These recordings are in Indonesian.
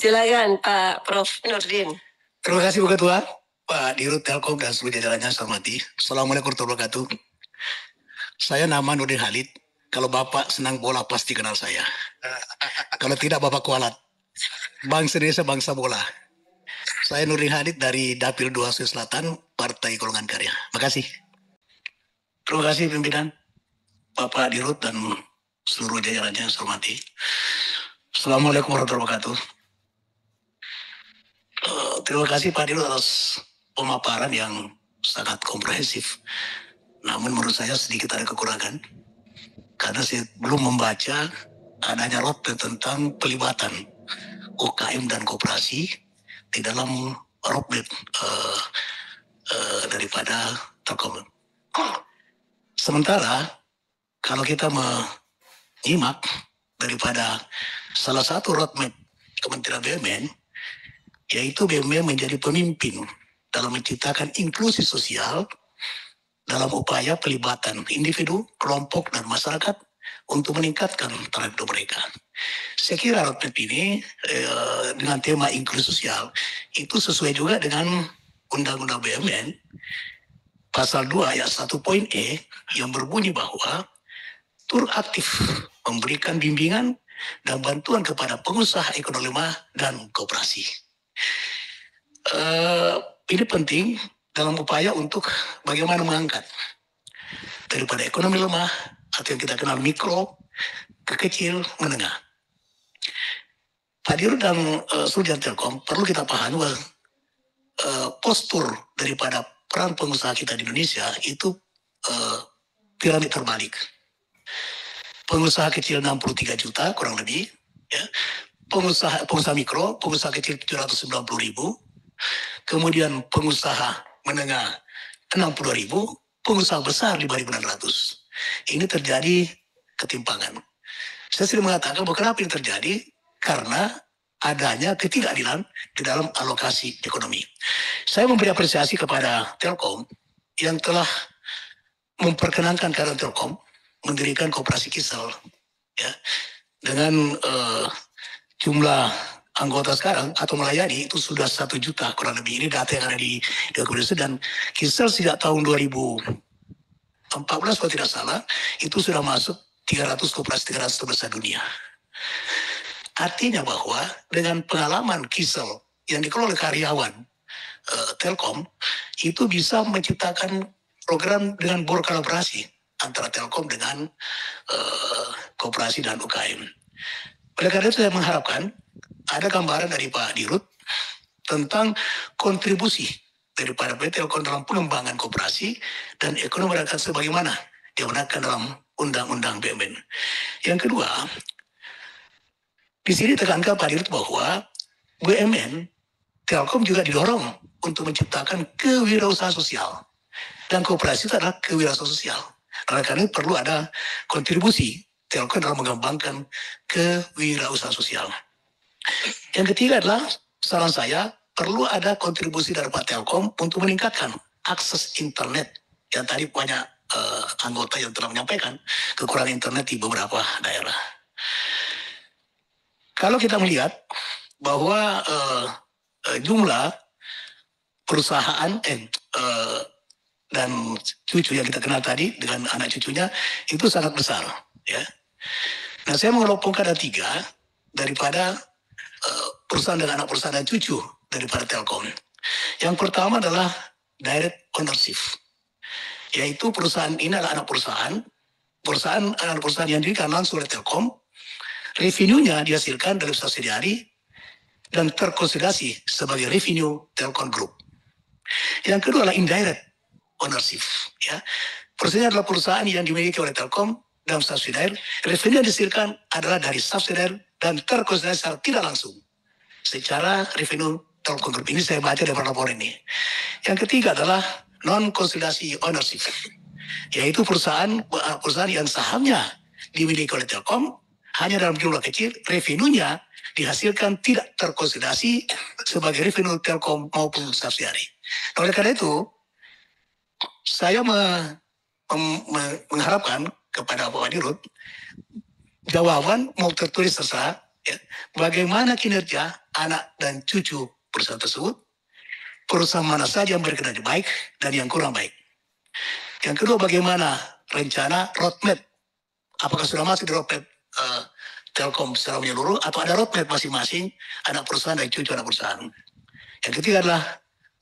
Silakan Pak Prof. Nurdin. Terima kasih Bu Ketua, Pak Dirut Telkom dan seluruh jajarannya saya hormati. Assalamualaikum warahmatullahi wabarakatuh. Saya nama Nurdin Halid. Kalau Bapak senang bola pasti kenal saya. Kalau tidak Bapak kualat. Bangsa Indonesia bangsa bola. Saya Nurdin Halid dari Dapil 2 Sulawesi Selatan, Partai Golongan Karya. Makasih. Terima kasih pimpinan, Bapak Dirut dan seluruh jajarannya saya hormati. Assalamualaikum warahmatullahi wabarakatuh. Terima kasih Pak Dirut atas pemaparan yang sangat komprehensif. Namun menurut saya sedikit ada kekurangan. Karena saya belum membaca adanya roadmap tentang pelibatan UKM dan koperasi di dalam roadmap daripada Telkom. Sementara kalau kita menyimak daripada salah satu roadmap Kementerian BUMN, yaitu BUMN menjadi pemimpin dalam menciptakan inklusi sosial dalam upaya pelibatan individu, kelompok, dan masyarakat untuk meningkatkan taraf hidup mereka. Saya kira roadmap ini dengan tema inklusi sosial itu sesuai juga dengan Undang-Undang BUMN pasal 2 ayat 1 poin E yang berbunyi bahwa turut aktif memberikan bimbingan dan bantuan kepada pengusaha ekonomi lemah dan koperasi. Ini penting dalam upaya untuk bagaimana mengangkat daripada ekonomi lemah atau yang kita kenal mikro ke kecil menengah. Pak Dirut dan seluruh Telkom perlu kita pahami bahwa postur daripada peran pengusaha kita di Indonesia itu piramid terbalik. Pengusaha kecil 63 juta kurang lebih, ya. Pengusaha mikro, pengusaha kecil 790.000, kemudian pengusaha menengah 60.000, pengusaha besar 5.600. Ini terjadi ketimpangan. Saya sering mengatakan bahwa kenapa ini terjadi? Karena adanya ketidakadilan di dalam alokasi ekonomi. Saya memberi apresiasi kepada Telkom yang telah memperkenankan keadaan Telkom mendirikan koperasi Kisel, ya, dengan jumlah anggota sekarang atau melayani itu sudah 1 juta kurang lebih. Ini data yang ada di Indonesia, dan Kisel sejak tahun 2014 kalau tidak salah itu sudah masuk 300 koperasi 300 terbesar dunia. Artinya bahwa dengan pengalaman Kisel yang dikelola oleh karyawan Telkom itu bisa menciptakan program dengan berkolaborasi antara Telkom dengan koperasi dan UKM. Oleh karena itu saya mengharapkan ada gambaran dari Pak Dirut tentang kontribusi daripada PT Telkom dalam pengembangan koperasi dan ekonomi rakyat sebagaimana diamanatkan dalam Undang-Undang BUMN. Yang kedua, di sini tekankan Pak Dirut bahwa BUMN Telkom juga didorong untuk menciptakan kewirausahaan sosial dan koperasi itu adalah kewirausahaan sosial. Oleh karena itu perlu ada kontribusi Telkom dalam mengembangkan kewirausahaan sosial. Yang ketiga adalah saran saya perlu ada kontribusi dari Pak Telkom untuk meningkatkan akses internet. Yang tadi banyak anggota yang telah menyampaikan kekurangan internet di beberapa daerah. Kalau kita melihat bahwa jumlah perusahaan dan cucu yang kita kenal tadi dengan anak cucunya itu sangat besar, ya. Nah, saya mengelompokkan ada 3 daripada perusahaan dengan anak perusahaan dan cucu daripada Telkom. Yang pertama adalah direct ownership, yaitu perusahaan ini adalah anak perusahaan yang didirikan langsung oleh Telkom, revenue-nya dihasilkan dari subsidiari dan terkonsolidasi sebagai revenue Telkom Group. Yang kedua adalah indirect ownership, ya. Perusahaan adalah perusahaan yang dimiliki oleh Telkom dan subsidiar. Revenue yang dihasilkan adalah dari subsidiar dan terkonsolidasi secara tidak langsung secara revenue Telkom Group. Ini saya baca dari laporan ini. Yang ketiga adalah non-konsolidasi ownership, yaitu perusahaan yang sahamnya dimiliki oleh Telkom hanya dalam jumlah kecil, revenue-nya dihasilkan tidak terkonsolidasi sebagai revenue Telkom maupun subsidiari. Oleh karena itu, saya mengharapkan kepada Bapak Dirut jawaban mau tertulis terserah Ya. Bagaimana kinerja anak dan cucu perusahaan tersebut, perusahaan mana saja yang berkinerja baik dan yang kurang baik. Yang kedua, bagaimana rencana roadmap, apakah sudah masuk di roadmap Telkom secara menyeluruh atau ada roadmap masing-masing anak perusahaan dan cucu anak perusahaan. Yang ketiga adalah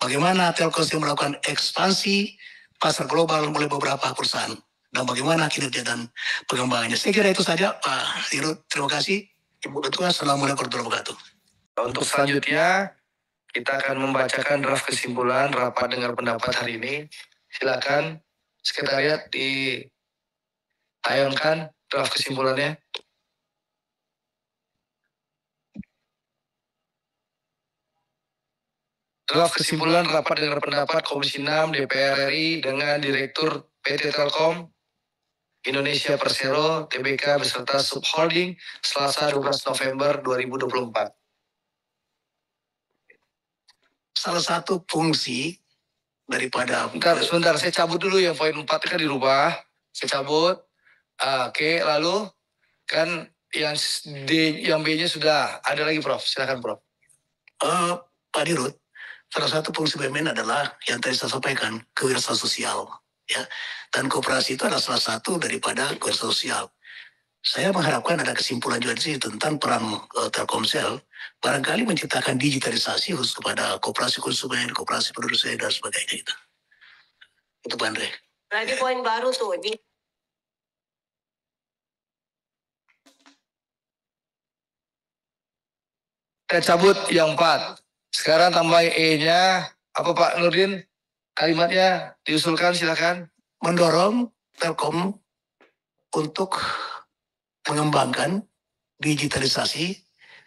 bagaimana Telkomsel melakukan ekspansi pasar global oleh beberapa perusahaan dan bagaimana kinerja dan pengembangannya. Saya kira itu saja, Pak Dirut. Terima kasih. Ibu Ketua, Assalamualaikum warahmatullahi wabarakatuh. Untuk selanjutnya, kita akan membacakan draft kesimpulan rapat dengar pendapat hari ini. Silakan sekretariat ditayangkan draft kesimpulannya. Draft kesimpulan rapat dengar pendapat Komisi 6 DPR RI dengan Direktur PT Telkom Indonesia Persero Tbk beserta Subholding Selasa 12 November 2024. Salah satu fungsi daripada... Sebentar, saya cabut dulu yang poin 4 kan dirubah. Saya cabut. Oke, lalu kan yang B-nya sudah ada lagi, Prof. Silakan, Prof. Pak Dirut, salah satu fungsi BUMN adalah yang tadi saya sampaikan, kewirausahaan sosial. Ya, dan koperasi itu adalah salah satu daripada kewirausahaan sosial. Saya mengharapkan ada kesimpulan juga di sini tentang peran Telkomsel barangkali menciptakan digitalisasi khusus kepada koperasi konsumen, koperasi produsen dan sebagainya itu. Itu Pak Andre. Lagi poin baru tuh. Saya cabut yang 4. Sekarang tambah E-nya. Apa Pak Nurdin? Kalimatnya diusulkan, silakan. Mendorong Telkom untuk mengembangkan digitalisasi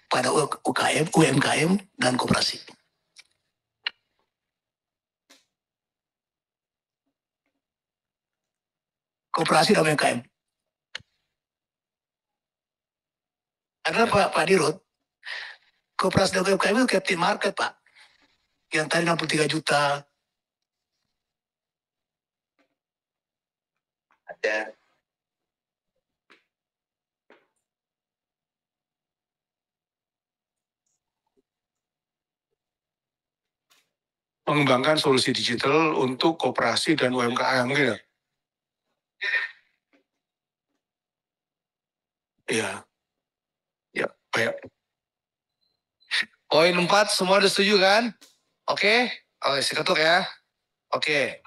pada UMKM dan koperasi. Koperasi dan UMKM. Karena Pak Dirut, koperasi dan UMKM itu captive market, Pak. Yang tadi 63 juta. Ada. Mengembangkan solusi digital untuk koperasi dan UMKM gitu. Ya. Ya, baik. Poin 4 semua udah setuju kan? Oke? Oke, saya ketuk ya. Oke.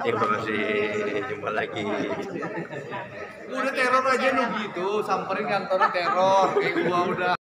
Terima kasih, jumpa lagi. Udah teror aja lu gitu, samperin kantornya teror, kayak gua udah.